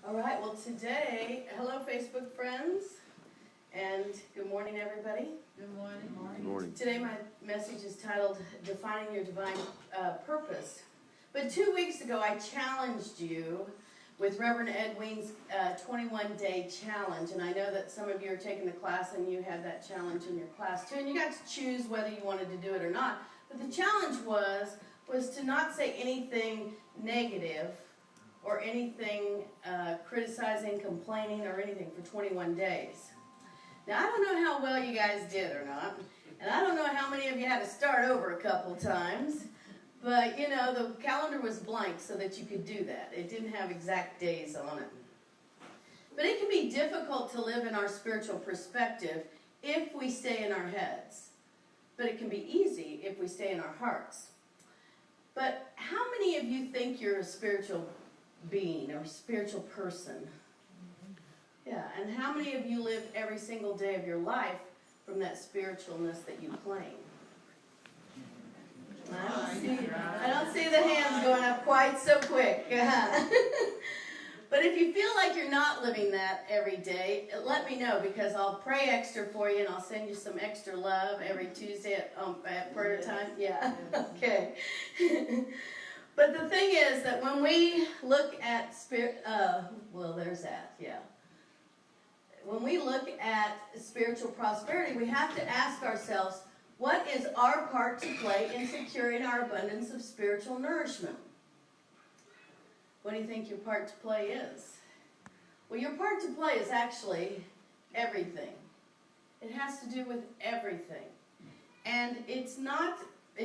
All right, well today, hello Facebook friends, and good morning everybody. Good morning. Good morning. Today my message is titled, Defining Your Divine Purpose. But 2 weeks ago I challenged you with Reverend Ed Wing's 21-day challenge, and I know that some of you are taking the class and you had that challenge in your class too, and you got to choose whether you wanted to do it or not. But the challenge was to not say anything negative or anything criticizing, complaining, or anything for 21 days. Now, I don't know how well you guys did or not, and I don't know how many of you had to start over a couple times, but, you know, the calendar was blank so that you could do that. It didn't have exact days on it. But it can be difficult to live in our spiritual perspective if we stay in our heads. But it can be easy if we stay in our hearts. But how many of you think you're a spiritual being or spiritual person? Yeah, and how many of you live every single day of your life from that spiritualness that you claim? I don't see the hands going up quite so quick. But if you feel like you're not living that every day, let me know, because I'll pray extra for you and I'll send you some extra love every Tuesday at prayer time. Yeah, okay. But the thing is that when we look at when we look at spiritual prosperity, we have to ask ourselves, what is our part to play in securing our abundance of spiritual nourishment? What do you think your part to play is? Well, your part to play is actually everything. It has to do with everything. And it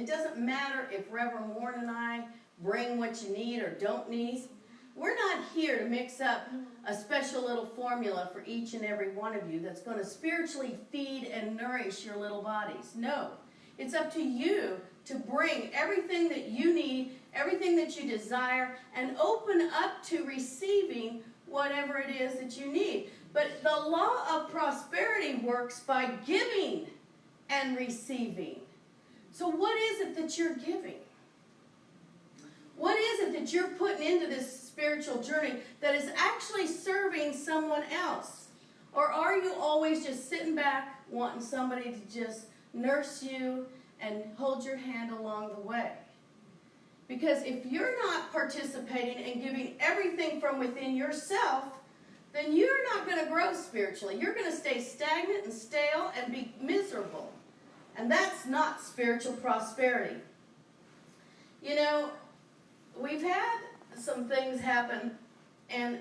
doesn't matter if Reverend Warren and I bring what you need or don't need. We're not here to mix up a special little formula for each and every one of you that's going to spiritually feed and nourish your little bodies. No. It's up to you to bring everything that you need, everything that you desire, and open up to receiving whatever it is that you need. But the law of prosperity works by giving and receiving. So what is it that you're giving? What is it that you're putting into this spiritual journey that is actually serving someone else? Or are you always just sitting back wanting somebody to just nurse you and hold your hand along the way? Because if you're not participating and giving everything from within yourself, then you're not going to grow spiritually. You're going to stay stagnant and stale and be miserable. And that's not spiritual prosperity. You know, we've had some things happen, and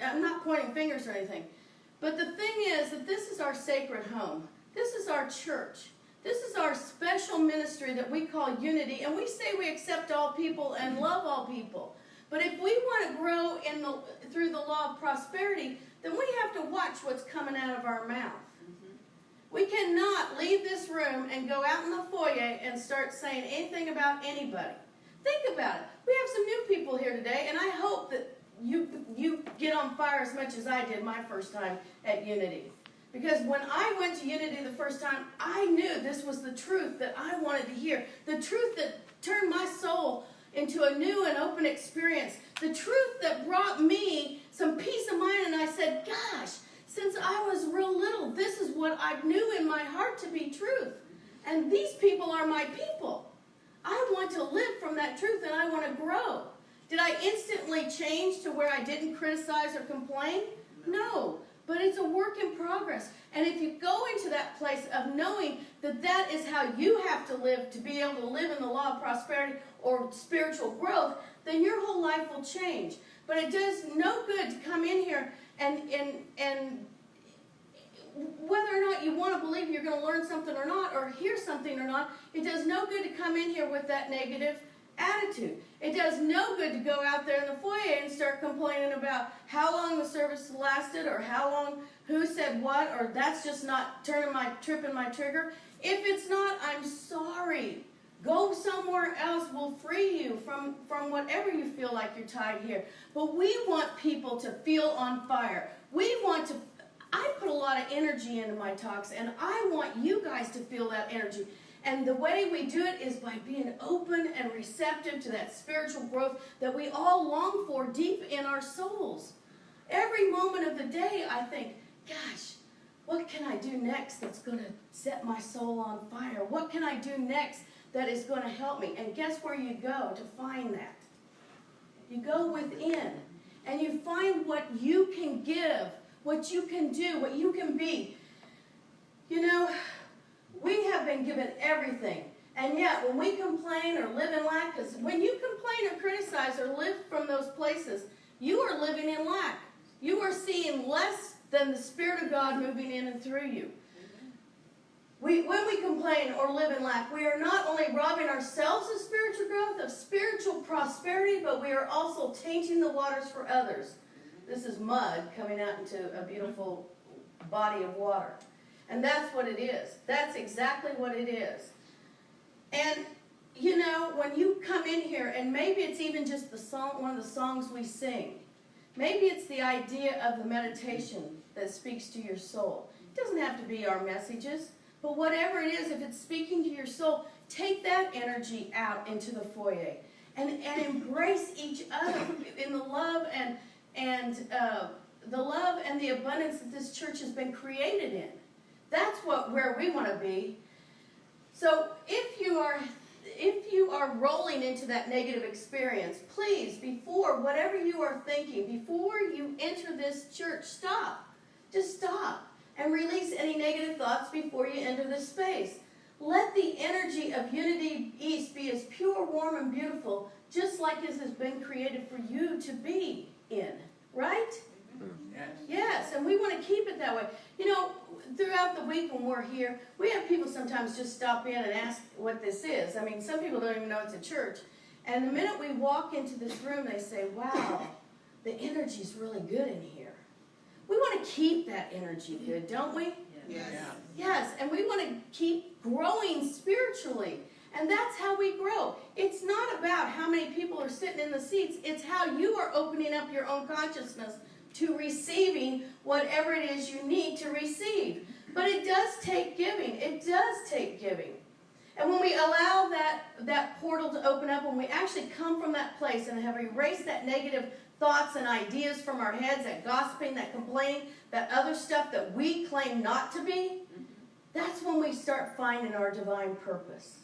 I'm not pointing fingers or anything. But the thing is that this is our sacred home. This is our church. This is our special ministry that we call unity, and we say we accept all people and love all people. But if we want to grow through the law of prosperity, then we have to watch what's coming out of our mouth. We cannot leave this room and go out in the foyer and start saying anything about anybody. Think about it. We have some new people here today, and I hope that you get on fire as much as I did my first time at Unity. Because when I went to Unity the first time, I knew this was the truth that I wanted to hear. The truth that turned my soul into a new and open experience. The truth that brought me some peace of mind, and I said, gosh, since I was real little, this is what I knew in my heart to be truth. And these people are my people. I want to live from that truth, and I want to grow. Did I instantly change to where I didn't criticize or complain? No, but it's a work in progress. And if you go into that place of knowing that that is how you have to live to be able to live in the law of prosperity or spiritual growth, then your whole life will change. But it does no good to come in here and whether or not you want to believe you're going to learn something or not, or hear something or not, it does no good to come in here with that negative attitude. It does no good to go out there in the foyer and start complaining about how long the service lasted, or how long, who said what, or that's just not tripping my trigger. If it's not, I'm sorry. Go somewhere else. We'll free you from whatever you feel like you're tied here. But we want people to feel on fire. I put a lot of energy into my talks, and I want you guys to feel that energy. And the way we do it is by being open and receptive to that spiritual growth that we all long for deep in our souls. Every moment of the day, I think, gosh, what can I do next that's going to set my soul on fire? What can I do next that is going to help me? And guess where you go to find that? You go within, and you find what you can give, what you can do, what you can be. You know, we have been given everything. And yet, when we complain or live in lack, because when you complain or criticize or live from those places, you are living in lack. You are seeing less than the Spirit of God moving in and through you. When we complain or live in lack, we are not only robbing ourselves of spiritual growth, of spiritual prosperity, but we are also tainting the waters for others. This is mud coming out into a beautiful body of water. And that's what it is. That's exactly what it is. And, you know, when you come in here, and maybe it's even just the song, one of the songs we sing. Maybe it's the idea of the meditation that speaks to your soul. It doesn't have to be our messages. But whatever it is, if it's speaking to your soul, take that energy out into the foyer and embrace each other in the love and the abundance that this church has been created in. That's where we want to be. So if you are rolling into that negative experience, please, before whatever you are thinking, before you enter this church, stop. Just stop. And release any negative thoughts before you enter this space. Let the energy of Unity East be as pure, warm, and beautiful, just like it has been created for you to be in. Right? Yes. Yes, and we want to keep it that way. You know, throughout the week when we're here, we have people sometimes just stop in and ask what this is. I mean, some people don't even know it's a church. And the minute we walk into this room, they say, wow, the energy's really good in here. We want to keep that energy good, don't we? Yes. Yes, and we want to keep growing spiritually. And that's how we grow. It's not about how many people are sitting in the seats. It's how you are opening up your own consciousness to receiving whatever it is you need to receive. But it does take giving. It does take giving. And when we allow that portal to open up, when we actually come from that place and have erased that negative thoughts and ideas from our heads, that gossiping, that complaining, that other stuff that we claim not to be, that's when we start finding our divine purpose.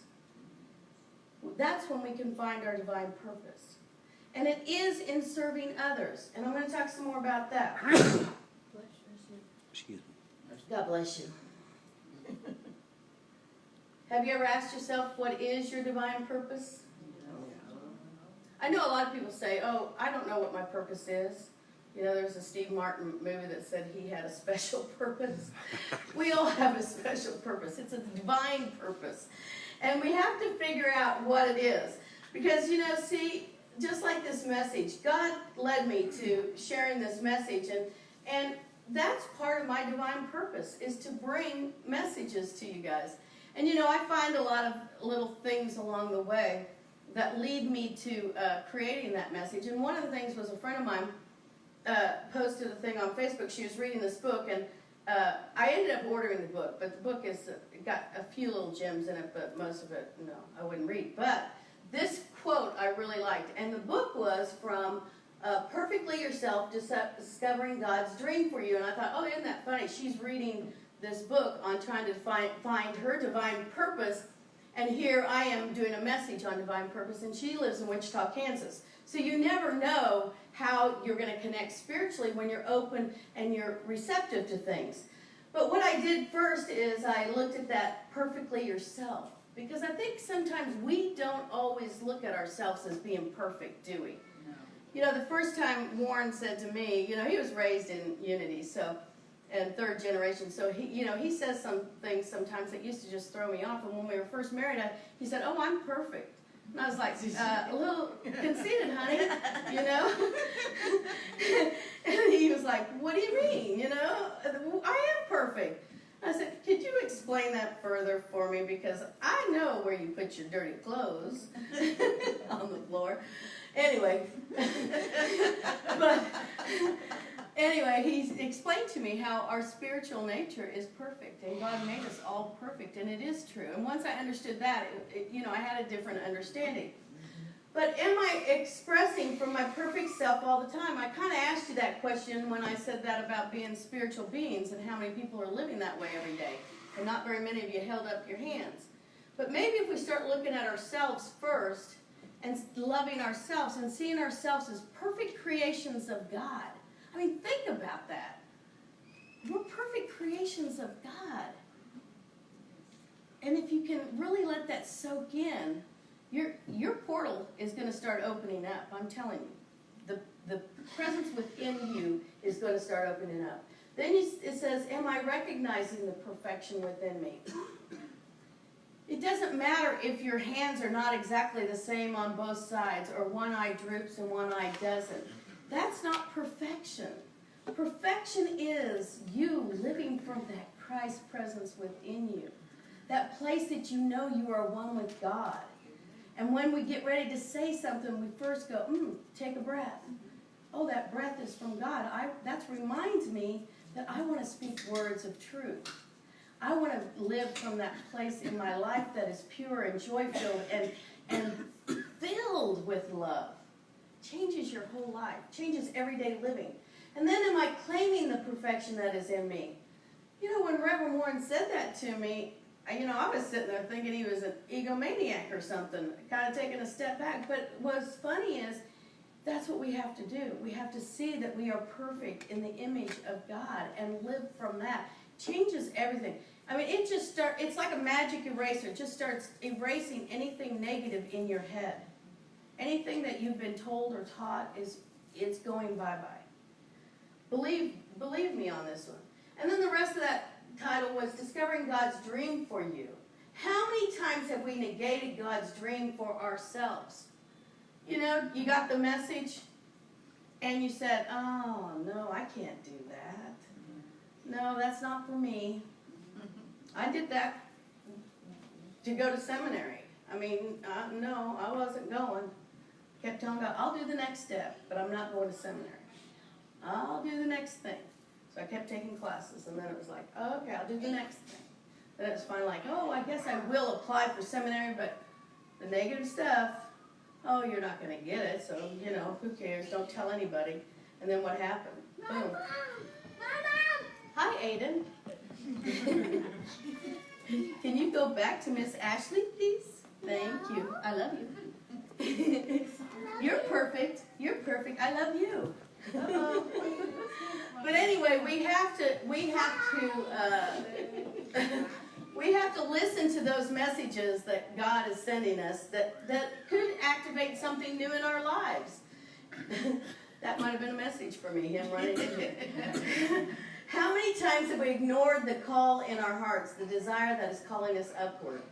That's when we can find our divine purpose. And it is in serving others. And I'm going to talk some more about that. Excuse me. God bless you. Have you ever asked yourself, what is your divine purpose? I know a lot of people say, oh, I don't know what my purpose is. You know, there's a Steve Martin movie that said he had a special purpose. We all have a special purpose. It's a divine purpose. And we have to figure out what it is. Because, you know, see, just like this message, God led me to sharing this message. And that's part of my divine purpose, is to bring messages to you guys. And, you know, I find a lot of little things along the way that lead me to creating that message. And one of the things was a friend of mine posted a thing on Facebook. She was reading this book, and I ended up ordering the book. But the book is got a few little gems in it, but most of it, no, I wouldn't read. But this quote I really liked. And the book was from Perfectly Yourself, Discovering God's Dream for You. And I thought, oh, isn't that funny? She's reading this book on trying to find her divine purpose. And here I am doing a message on divine purpose, and she lives in Wichita, Kansas. So you never know how you're going to connect spiritually when you're open and you're receptive to things. But what I did first is I looked at that perfectly yourself. Because I think sometimes we don't always look at ourselves as being perfect, do we? No. You know, the first time Warren said to me, you know, he was raised in Unity, so, and third generation, so he says some things sometimes that used to just throw me off. And when we were first married, he said, oh, I'm perfect. And I was like, a little conceited, honey, you know? And he was like, what do you mean, you know? I am perfect. I said, could you explain that further for me? Because I know where you put your dirty clothes on the floor. Anyway, but anyway, he explained to me how our spiritual nature is perfect, and God made us all perfect, and it is true. And once I understood that, I had a different understanding. But am I expressing from my perfect self all the time? I kind of asked you that question when I said that about being spiritual beings and how many people are living that way every day. And not very many of you held up your hands. But maybe if we start looking at ourselves first and loving ourselves and seeing ourselves as perfect creations of God. I mean, think about that. We're perfect creations of God. And if you can really let that soak in, your portal is going to start opening up. I'm telling you. The presence within you is going to start opening up. Then it says, am I recognizing the perfection within me? It doesn't matter if your hands are not exactly the same on both sides, or one eye droops and one eye doesn't. That's not perfection. Perfection is you living from that Christ presence within you. That place that you know you are one with God. And when we get ready to say something, we first go, take a breath. Oh, that breath is from God. That reminds me that I want to speak words of truth. I want to live from that place in my life that is pure and joy-filled and filled with love. Changes your whole life. Changes everyday living. And then am I claiming the perfection that is in me? When Reverend Warren said that to me, I was sitting there thinking he was an egomaniac or something, kind of taking a step back. But what's funny is that's what we have to do. We have to see that we are perfect in the image of God and live from that. Changes everything. I mean, it's like a magic eraser. It just starts erasing anything negative in your head. Anything that you've been told or taught it's going bye-bye. Believe me on this one. And then the rest of that title was Discovering God's Dream for You. How many times have we negated God's dream for ourselves? You got the message and you said, oh, no, I can't do that. No, that's not for me. I did that to go to seminary. I mean, no, I wasn't going. Kept telling God, I'll do the next step, but I'm not going to seminary. I'll do the next thing. So I kept taking classes, and then it was like, oh, okay, I'll do the next thing. Then it was finally like, oh, I guess I will apply for seminary, but the negative stuff, oh, you're not going to get it, so, who cares? Don't tell anybody. And then what happened? Boom. Hi, Aiden. Can you go back to Miss Ashley, please? Thank you. I love you. You're perfect. You're perfect. I love you. But anyway, we have to listen to those messages that God is sending us that could activate something new in our lives. That might have been a message for me, him running into it. How many times have we ignored the call in our hearts, the desire that is calling us upward?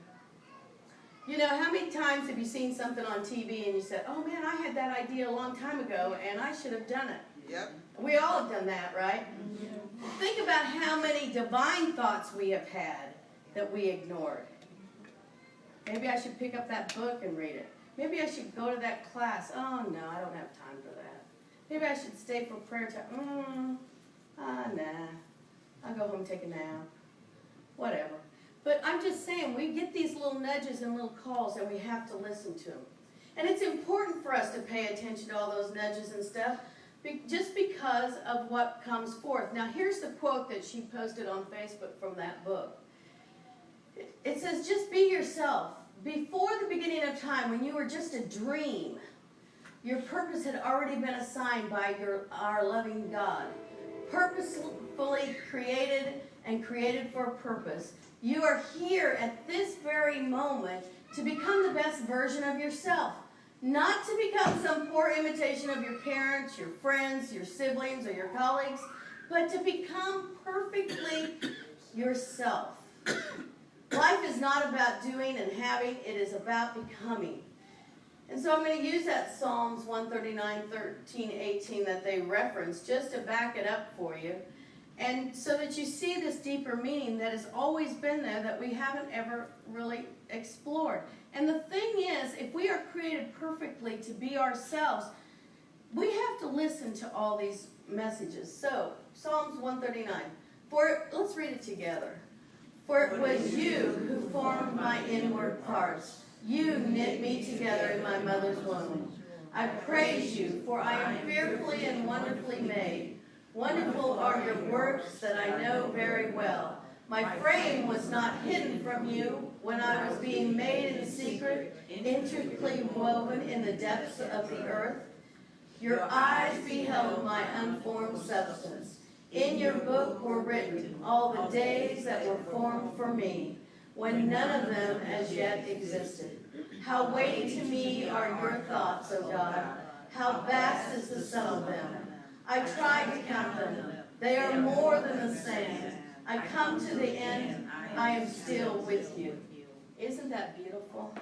How many times have you seen something on TV and you said, oh man, I had that idea a long time ago and I should have done it? Yep. We all have done that, right? Mm-hmm. Think about how many divine thoughts we have had that we ignored. Maybe I should pick up that book and read it. Maybe I should go to that class. Oh no, I don't have time for that. Maybe I should stay for prayer time. Nah. I'll go home and take a nap. Whatever. But I'm just saying, we get these little nudges and little calls, and we have to listen to them. And it's important for us to pay attention to all those nudges and stuff, just because of what comes forth. Now, here's the quote that she posted on Facebook from that book. It says, just be yourself. Before the beginning of time, when you were just a dream, your purpose had already been assigned by our loving God. Purposefully created and created for a purpose. You are here at this very moment to become the best version of yourself. Not to become some poor imitation of your parents, your friends, your siblings, or your colleagues, but to become perfectly yourself. Life is not about doing and having, it is about becoming. And so I'm going to use that Psalms 139, 13, 18 that they reference just to back it up for you. And so that you see this deeper meaning that has always been there that we haven't ever really explored. And the thing is, if we are created perfectly to be ourselves, we have to listen to all these messages. So, Psalms 139. Let's read it together. For it was you who formed my inward parts. You knit me together in my mother's womb. I praise you, for I am fearfully and wonderfully made. Wonderful are your works that I know very well. My frame was not hidden from you when I was being made in secret, intricately woven in the depths of the earth. Your eyes beheld my unformed substance. In your book were written all the days that were formed for me, when none of them as yet existed. How weighty to me are your thoughts, O God. How vast is the sum of them. I tried to count them. They are more than the sand. I come to the end. I am still with you. Isn't that beautiful?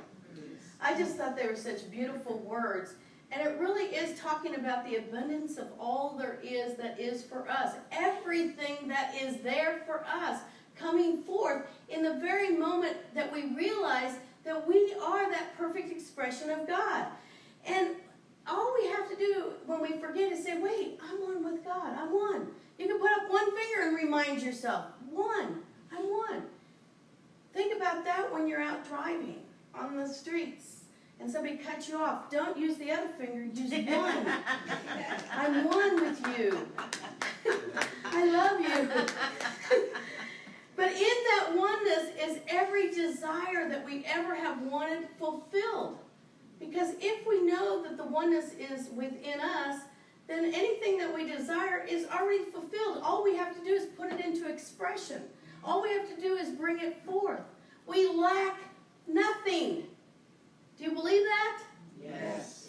I just thought they were such beautiful words. And it really is talking about the abundance of all there is that is for us. Everything that is there for us coming forth in the very moment that we realize that we are that perfect expression of God. And all we have to do when we forget is say, wait, I'm one with God. I'm one. You can put up one finger and remind yourself, one. I'm one. Think about that when you're out driving on the streets and somebody cuts you off. Don't use the other finger, use one. I'm one with you. I love you. But in that oneness is every desire that we ever have wanted fulfilled. Because if we know that the oneness is within us, then anything that we desire is already fulfilled. All we have to do is put it into expression. All we have to do is bring it forth. We lack nothing. Do you believe that? Yes.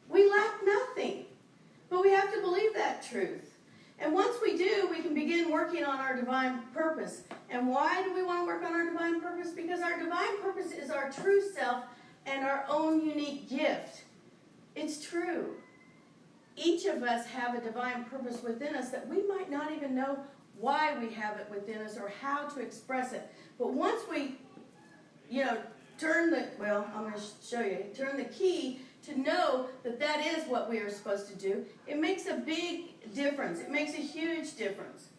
We lack nothing. But we have to believe that truth. And once we do, we can begin working on our divine purpose. And why do we want to work on our divine purpose? Because our divine purpose is our true self and our own unique gift. It's true. Each of us have a divine purpose within us that we might not even know why we have it within us or how to express it. But once we, turn the key to know that that is what we are supposed to do, it makes a big difference. It makes a huge difference.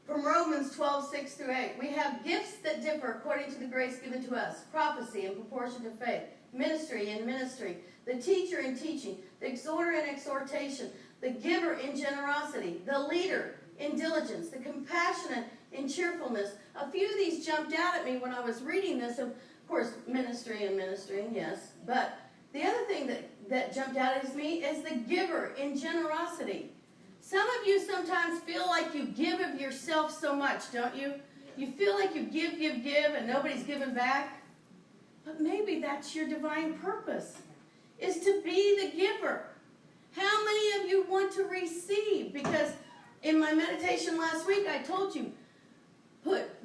From Romans 12:6-8, we have gifts that differ according to the grace given to us. Prophecy in proportion to faith. Ministry in ministry. The teacher in teaching. The exhorter in exhortation. The giver in generosity. The leader in diligence. The compassionate in cheerfulness. A few of these jumped out at me when I was reading this. Of course, ministry and ministering, yes. But the other thing that jumped out at me is the giver in generosity. Some of you sometimes feel like you give of yourself so much, don't you? You feel like you give, and nobody's giving back. But maybe that's your divine purpose, is to be the giver. How many of you want to receive? Because in my meditation last week, I told you,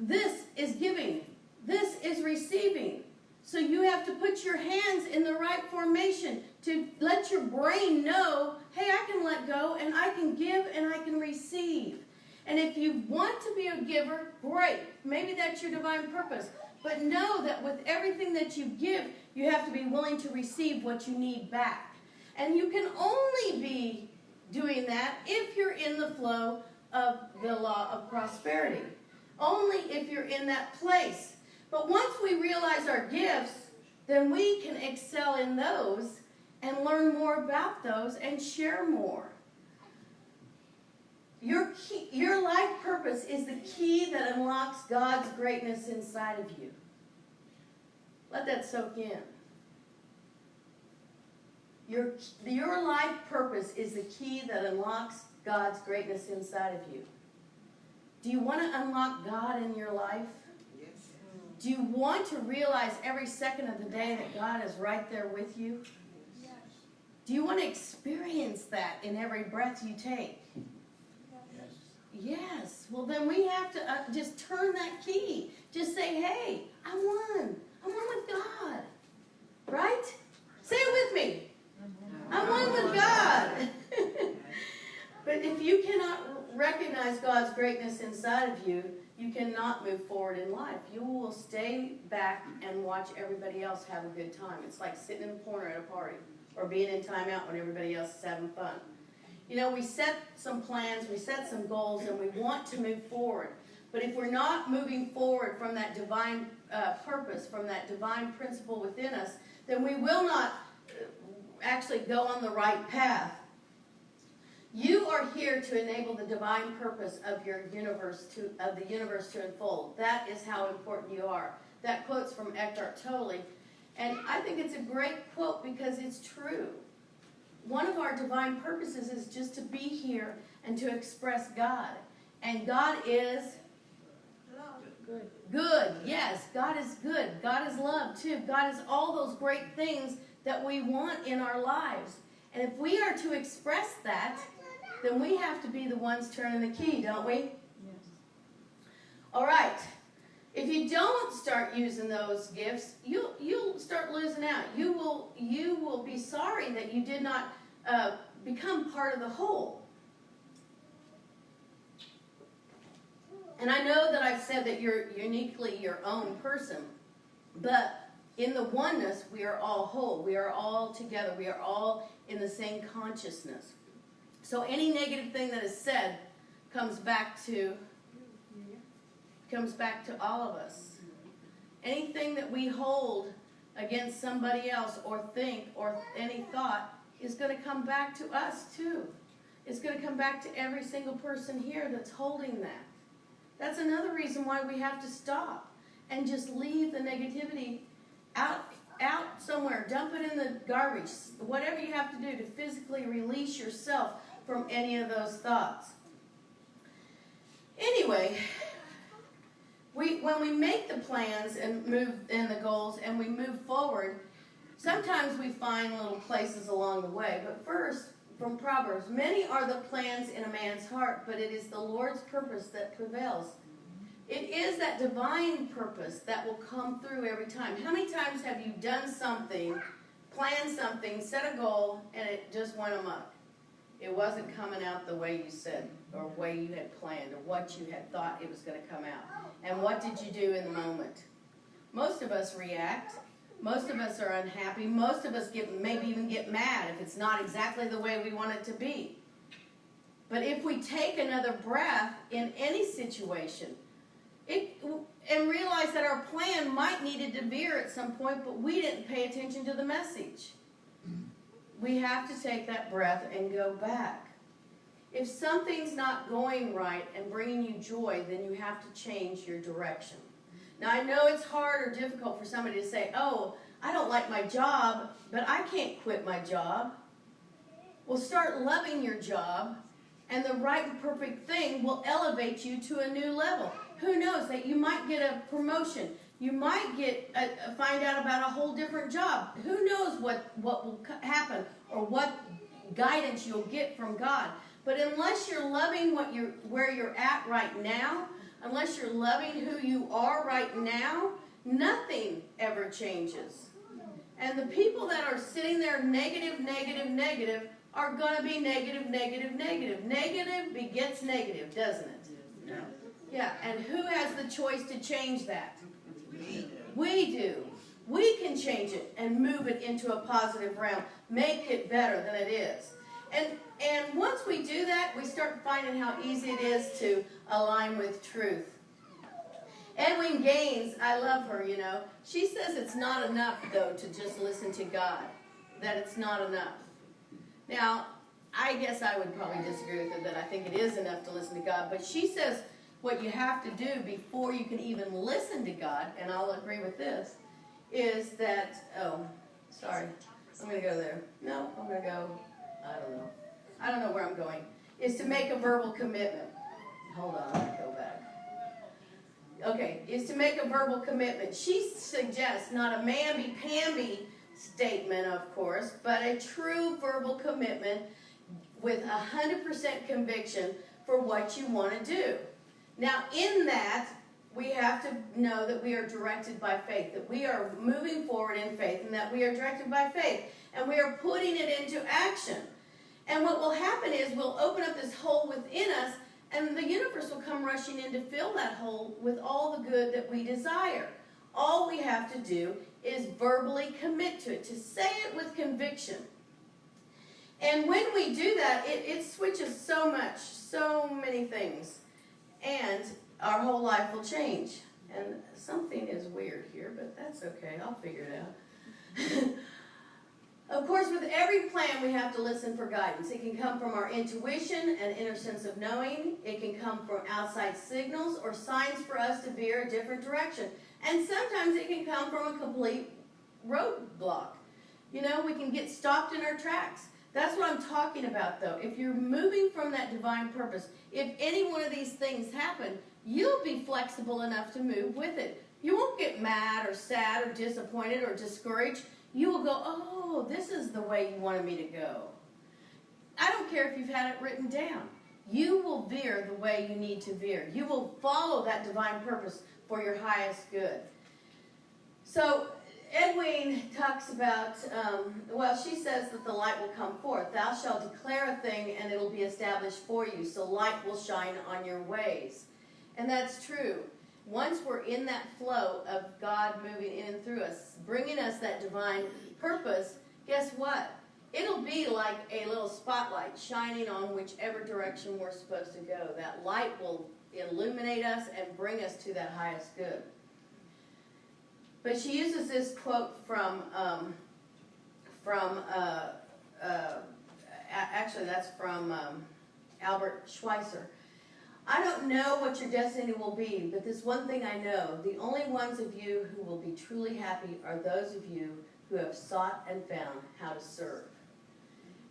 this is giving, this is receiving. So you have to put your hands in the right formation to let your brain know, hey, I can let go and I can give and I can receive. And if you want to be a giver, great. Maybe that's your divine purpose. But know that with everything that you give, you have to be willing to receive what you need back. And you can only be doing that if you're in the flow of the law of prosperity. Only if you're in that place. But once we realize our gifts, then we can excel in those and learn more about those and share more. Your life purpose is the key that unlocks God's greatness inside of you. Let that soak in. Your life purpose is the key that unlocks God's greatness inside of you. Do you want to unlock God in your life? Do you want to realize every second of the day that God is right there with you? Yes. Do you want to experience that in every breath you take? Yes. Yes. Well, then we have to just turn that key. Just say, hey, I'm one. I'm one with God. Right? Say it with me. I'm one with God. But if you cannot recognize God's greatness inside of you, you cannot move forward in life. You will stay back and watch everybody else have a good time. It's like sitting in a corner at a party. or being in timeout when everybody else is having fun. You know, we set some plans, we set some goals, and we want to move forward. But if we're not moving forward from that divine purpose, from that divine principle within us, then we will not actually go on the right path. You are here to enable the divine purpose of your universe the universe to unfold. That is how important you are. That quote's from Eckhart Tolle, and I think it's a great quote because it's true. One of our divine purposes is just to be here and to express God. And God is good. Good, yes. God is good. God is love, too. God is all those great things that we want in our lives. And if we are to express that, then we have to be the ones turning the key, don't we? Yes. All right. If you don't start using those gifts, you'll start losing out. You will be sorry that you did not become part of the whole. And I know that I've said that you're uniquely your own person, but in the oneness, we are all whole. We are all together. We are all in the same consciousness. So any negative thing that is said comes back to all of us. Anything that we hold against somebody else or think or any thought is going to come back to us too. It's going to come back to every single person here that's holding that. That's another reason why we have to stop and just leave the negativity out somewhere. Dump it in the garbage. Whatever you have to do to physically release yourself from any of those thoughts. Anyway, when we make the plans and move in the goals and we move forward, sometimes we find little places along the way. But first, from Proverbs, many are the plans in a man's heart, but it is the Lord's purpose that prevails. It is that divine purpose that will come through every time. How many times have you done something, planned something, set a goal, and it just went amok? It wasn't coming out the way you said, or way you had planned, or what you had thought it was going to come out. And what did you do in the moment? Most of us react. Most of us are unhappy. Most of us maybe even get mad if it's not exactly the way we want it to be. But if we take another breath in any situation, and realize that our plan might needed to veer at some point, but we didn't pay attention to the message. We have to take that breath and go back. If something's not going right and bringing you joy, then you have to change your direction. Now, I know it's hard or difficult for somebody to say, oh, I don't like my job, but I can't quit my job. Well, start loving your job, and the right and perfect thing will elevate you to a new level. Who knows that you might get a promotion. You might find out about a whole different job. Who knows what will happen or what guidance you'll get from God. But unless you're loving where you're at right now, unless you're loving who you are right now, nothing ever changes. And the people that are sitting there negative are going to be negative. Negative begets negative, doesn't it? No. Yeah, and who has the choice to change that? We do. We can change it and move it into a positive realm. Make it better than it is. And once we do that, we start finding how easy it is to align with truth. Edwin Gaines, I love her, you know. She says it's not enough, though, to just listen to God. That it's not enough. Now, I guess I would probably disagree with her that I think it is enough to listen to God. But she says what you have to do before you can even listen to God, and I'll agree with this, is that, I'm going to go there. No, I'm going to go, I don't know where I'm going. Is to make a verbal commitment. Hold on, let me go back. Okay, is to make a verbal commitment. She suggests not a mamby-pamby statement, of course, but a true verbal commitment with 100% conviction for what you want to do. Now, in that, we have to know that we are directed by faith, that we are moving forward in faith, and that we are directed by faith, and we are putting it into action. And what will happen is we'll open up this hole within us, and the universe will come rushing in to fill that hole with all the good that we desire. All we have to do is verbally commit to it, to say it with conviction. And when we do that, it switches so much, so many things. And our whole life will change. And something is weird here, but that's okay. I'll figure it out. Of course, with every plan, we have to listen for guidance. It can come from our intuition and inner sense of knowing. It can come from outside signals or signs for us to veer a different direction. And sometimes it can come from a complete roadblock. You know, we can get stopped in our tracks. That's what I'm talking about, though. If you're moving from that divine purpose, if any one of these things happen, you'll be flexible enough to move with it. You won't get mad or sad or disappointed or discouraged. You will go, oh, this is the way you wanted me to go. I don't care if you've had it written down. You will veer the way you need to veer. You will follow that divine purpose for your highest good. So Edwene talks about, she says that the light will come forth. Thou shalt declare a thing and it will be established for you. So light will shine on your ways. And that's true. Once we're in that flow of God moving in and through us, bringing us that divine purpose, guess what? It'll be like a little spotlight shining on whichever direction we're supposed to go. That light will illuminate us and bring us to that highest good. But she uses this quote actually that's from Albert Schweitzer. I don't know what your destiny will be, but this one thing I know, the only ones of you who will be truly happy are those of you who have sought and found how to serve.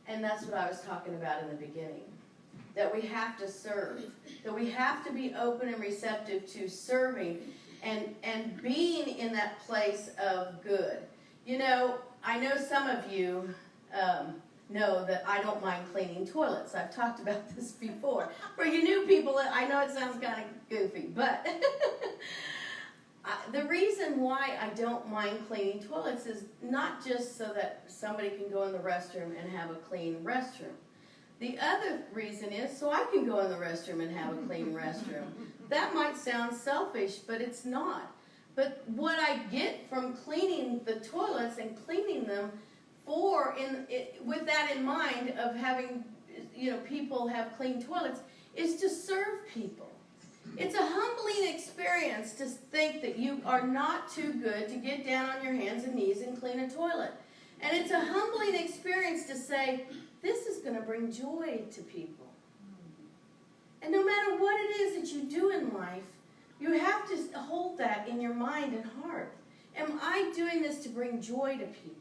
And that's what I was talking about in the beginning. That we have to serve. That we have to be open and receptive to serving and being in that place of good. You know, I know some of you know that I don't mind cleaning toilets. I've talked about this before. For you new people, I know it sounds kind of goofy, but the reason why I don't mind cleaning toilets is not just so that somebody can go in the restroom and have a clean restroom. The other reason is so I can go in the restroom and have a clean restroom. That might sound selfish, but it's not. But what I get from cleaning the toilets and cleaning them with that in mind of having, people have clean toilets, is to serve people. It's a humbling experience to think that you are not too good to get down on your hands and knees and clean a toilet. And it's a humbling experience to say, this is going to bring joy to people. And no matter what it is that you do in life, you have to hold that in your mind and heart. Am I doing this to bring joy to people?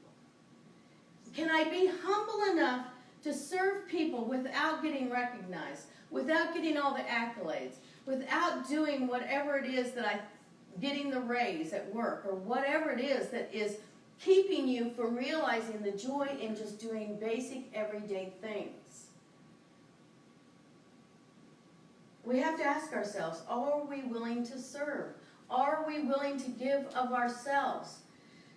Can I be humble enough to serve people without getting recognized, without getting all the accolades, without doing whatever it is getting the raise at work, or whatever it is that is keeping you from realizing the joy in just doing basic everyday things? We have to ask ourselves, are we willing to serve? Are we willing to give of ourselves?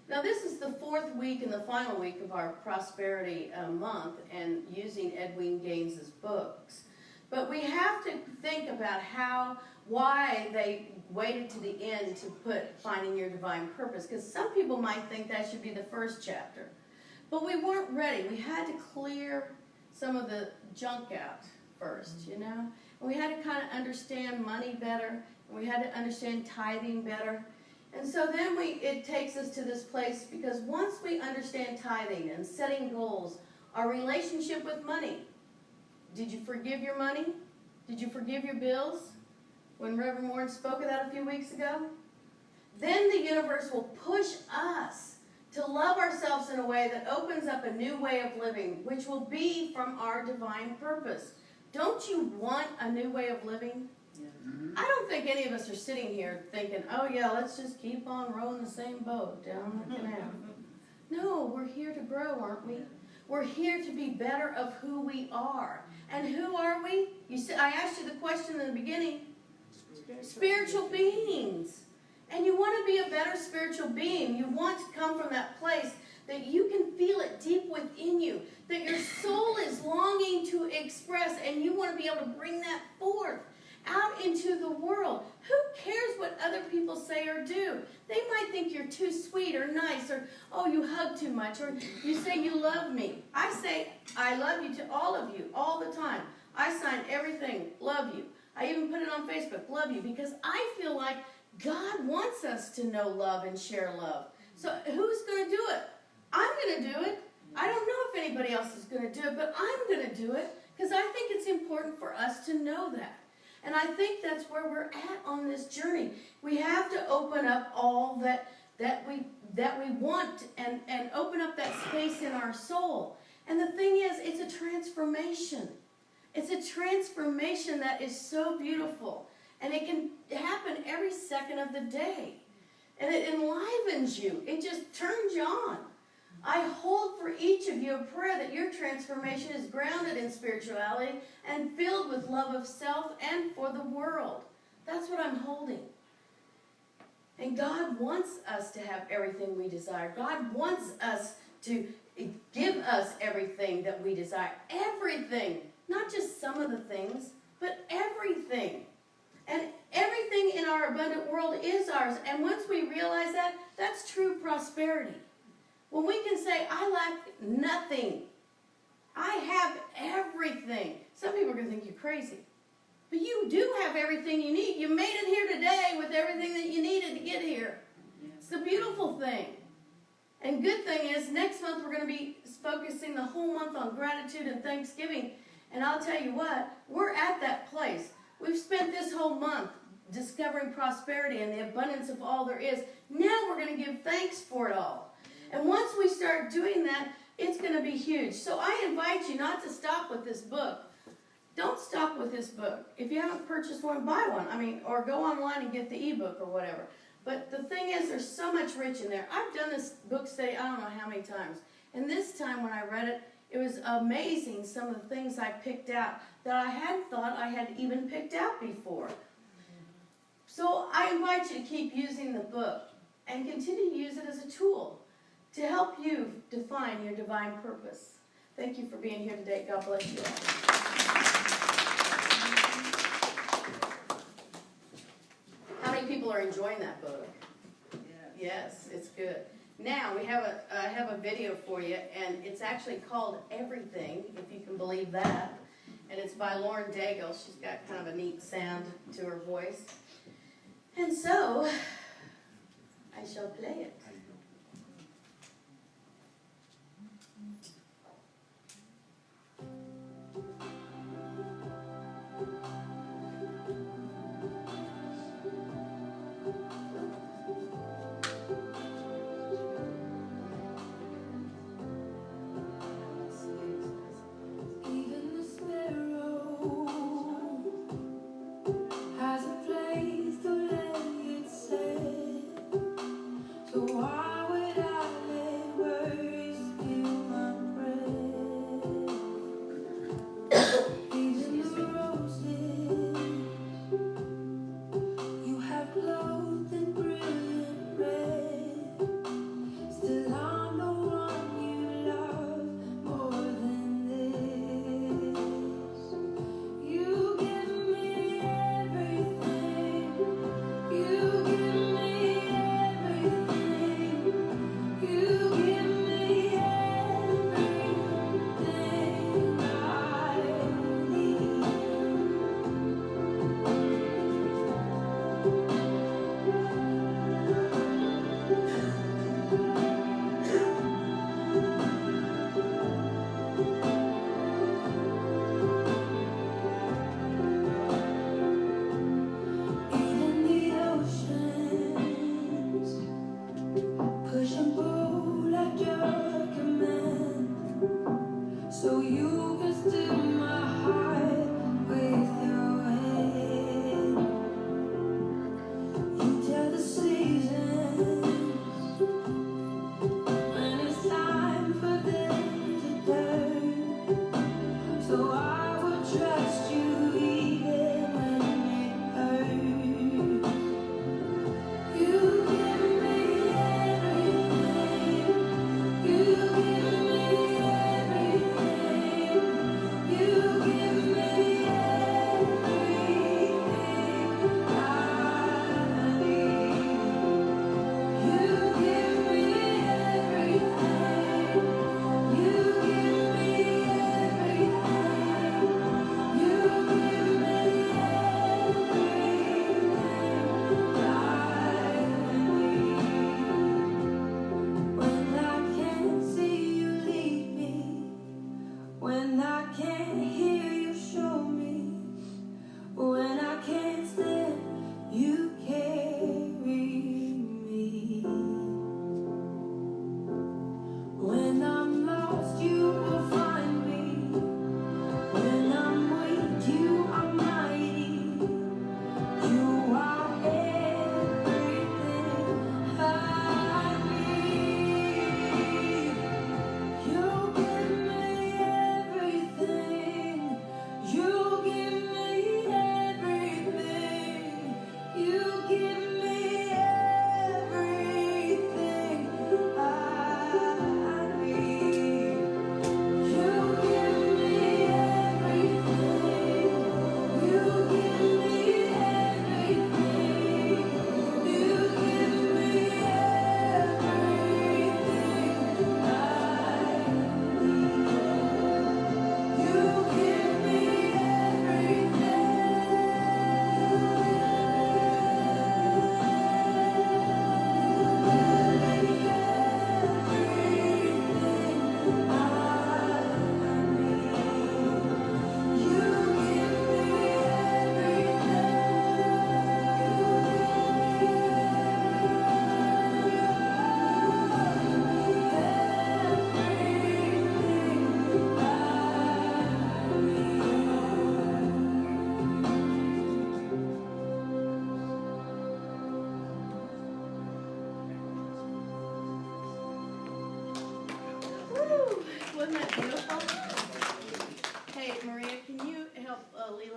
Now, this is the fourth week and the final week of our Prosperity Month and using Edwene Gaines's books. But we have to think about why they waited to the end to put Finding Your Divine Purpose, because some people might think that should be the first chapter. But we weren't ready. We had to clear some of the junk out first, And we had to kind of understand money better, and we had to understand tithing better. And so then it takes us to this place, because once we understand tithing and setting goals, our relationship with money. Did you forgive your money? Did you forgive your bills? When Reverend Warren spoke of that a few weeks ago? Then the universe will push us to love ourselves in a way that opens up a new way of living, which will be from our divine purpose. Don't you want a new way of living? I don't think any of us are sitting here thinking, oh yeah, let's just keep on rowing the same boat down the canal. No, we're here to grow, aren't we? We're here to be better of who we are. And who are we? I asked you the question in the beginning. Spiritual beings. And you want to be a better spiritual being. You want to come from that place that you can feel it deep within you, that your soul is longing to express, and you want to be able to bring that forth. out into the world. Who cares what other people say or do? They might think you're too sweet or nice, or, oh, you hug too much, or you say you love me. I say I love you to all of you all the time. I sign everything, love you. I even put it on Facebook, love you, because I feel like God wants us to know love and share love. So who's going to do it? I'm going to do it. I don't know if anybody else is going to do it, but I'm going to do it because I think it's important for us to know that. And I think that's where we're at on this journey. We have to open up all that we want and open up that space in our soul. And the thing is, it's a transformation. It's a transformation that is so beautiful. And it can happen every second of the day. And it enlivens you. It just turns you on. I hold for each of you a prayer that your transformation is grounded in spirituality and filled with love of self and for the world. That's what I'm holding. And God wants us to have everything we desire. God wants us to give us everything that we desire. Everything. Not just some of the things, but everything. And everything in our abundant world is ours. And once we realize that, that's true prosperity. When we can say, I lack nothing. I have everything. Some people are going to think you're crazy. But you do have everything you need. You made it here today with everything that you needed to get here. It's a beautiful thing. And good thing is, next month we're going to be focusing the whole month on gratitude and thanksgiving. And I'll tell you what, we're at that place. We've spent this whole month discovering prosperity and the abundance of all there is. Now we're going to give thanks for it all. And once we start doing that, it's going to be huge. So I invite you not to stop with this book. Don't stop with this book. If you haven't purchased one, buy one. Or go online and get the ebook or whatever. But the thing is, there's so much rich in there. I've done this book study, I don't know how many times. And this time when I read it, it was amazing some of the things I picked out that I hadn't thought I had even picked out before. So I invite you to keep using the book and continue to use it as a tool to help you define your divine purpose. Thank you for being here today. God bless you all. How many people are enjoying that book? Yes, it's good. Now, I have a video for you, and it's actually called Everything, if you can believe that. And it's by Lauren Daigle. She's got kind of a neat sound to her voice. And so, I shall play it. So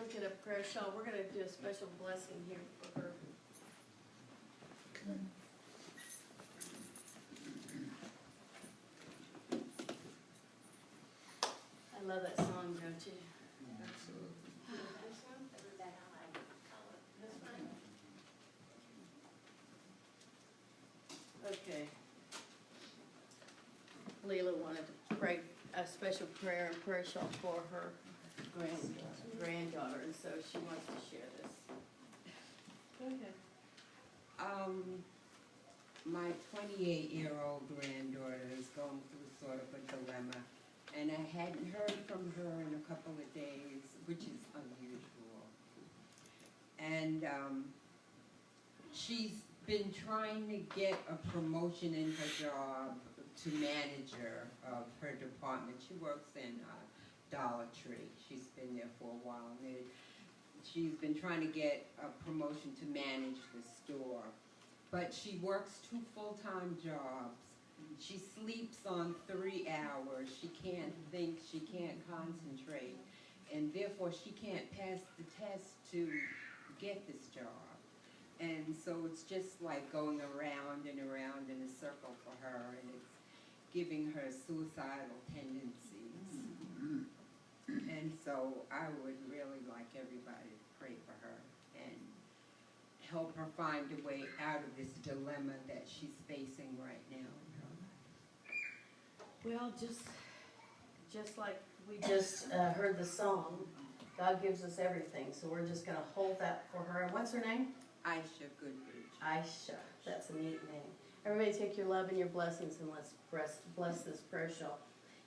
look at a prayer shawl, we're going to do a special blessing here for her. I love that song, don't you? Absolutely. This one? This one? Okay. Leela wanted to pray a special prayer and prayer shawl for her granddaughter, and so she wants to share this. Go ahead. My 28-year-old granddaughter is going through sort of a dilemma, and I hadn't heard from her in a couple of days, which is unusual. And she's been trying to get a promotion in her job to manager of her department. She works in Dollar Tree. She's been there for a while. And she's been trying to get a promotion to manage the store. But she works 2 full-time jobs. She sleeps on 3 hours. She can't think, she can't concentrate. And therefore, she can't pass the test to get this job. And so it's just like going around and around in a circle for her, and it's giving her suicidal tendencies. And so I would really like everybody to pray for her and help her find a way out of this dilemma that she's facing right now in her life. Well, just like we just heard the song, God gives us everything, so we're just going to hold that for her. And what's her name? Aisha Goodrich. Aisha. That's a neat name. Everybody take your love and your blessings, and let's bless this prayer shawl.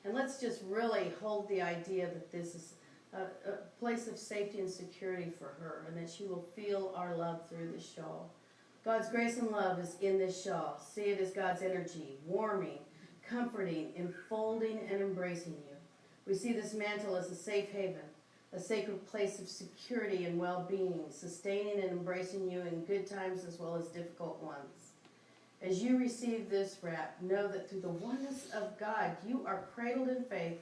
And let's just really hold the idea that this is a place of safety and security for her, and that she will feel our love through this shawl. God's grace and love is in this shawl. See it as God's energy, warming, comforting, enfolding, and embracing you. We see this mantle as a safe haven, a sacred place of security and well-being, sustaining and embracing you in good times as well as difficult ones. As you receive this wrap, know that through the oneness of God, you are cradled in faith,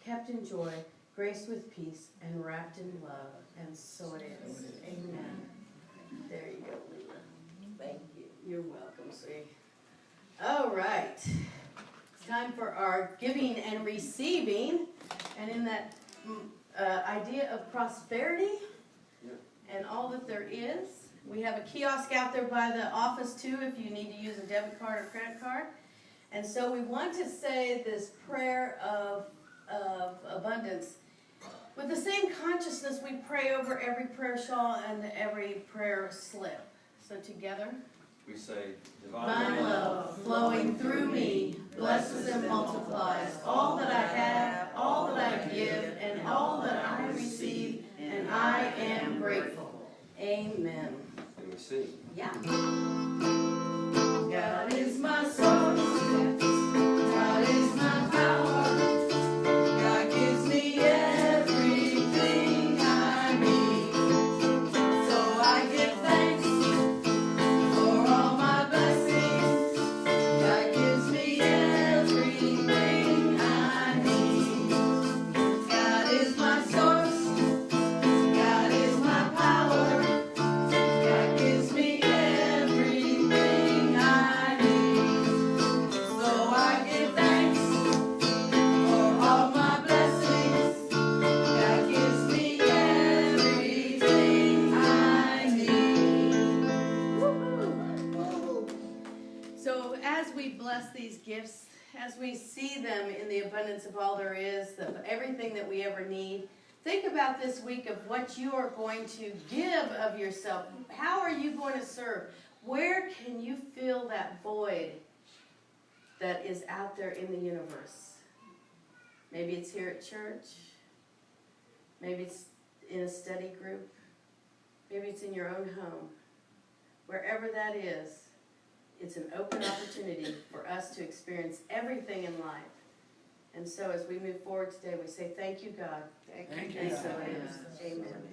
kept in joy, graced with peace, and wrapped in love. And so it is. Amen. There you go, Leela. Thank you. You're welcome, sweetie. All right. It's time for our giving and receiving. And in that idea of prosperity and all that there is, we have a kiosk out there by the office too if you need to use a debit card or credit card. And so we want to say this prayer of abundance with the same consciousness we pray over every prayer shawl and every prayer slip. So together, we say, divine love flowing through me blesses and multiplies all that I have, all that I give, and all that I receive, and I am grateful. Amen. And we sing. Yeah. God is my source. God is my power. God gives me everything I need. So I give thanks for all my blessings. God gives me everything I need. God is my source. God is my power. God gives me everything I need. So I give thanks for all my blessings. God gives me everything I need. Woo-hoo. So as we bless these gifts, as we see them in the abundance of all there is, of everything that we ever need, think about this week of what you are going to give of yourself. How are you going to serve? Where can you fill that void that is out there in the universe? Maybe it's here at church. Maybe it's in a study group. Maybe it's in your own home. Wherever that is, it's an open opportunity for us to experience everything in life. And so as we move forward today, we say, thank you, God. Thank you. And so it is. Amen.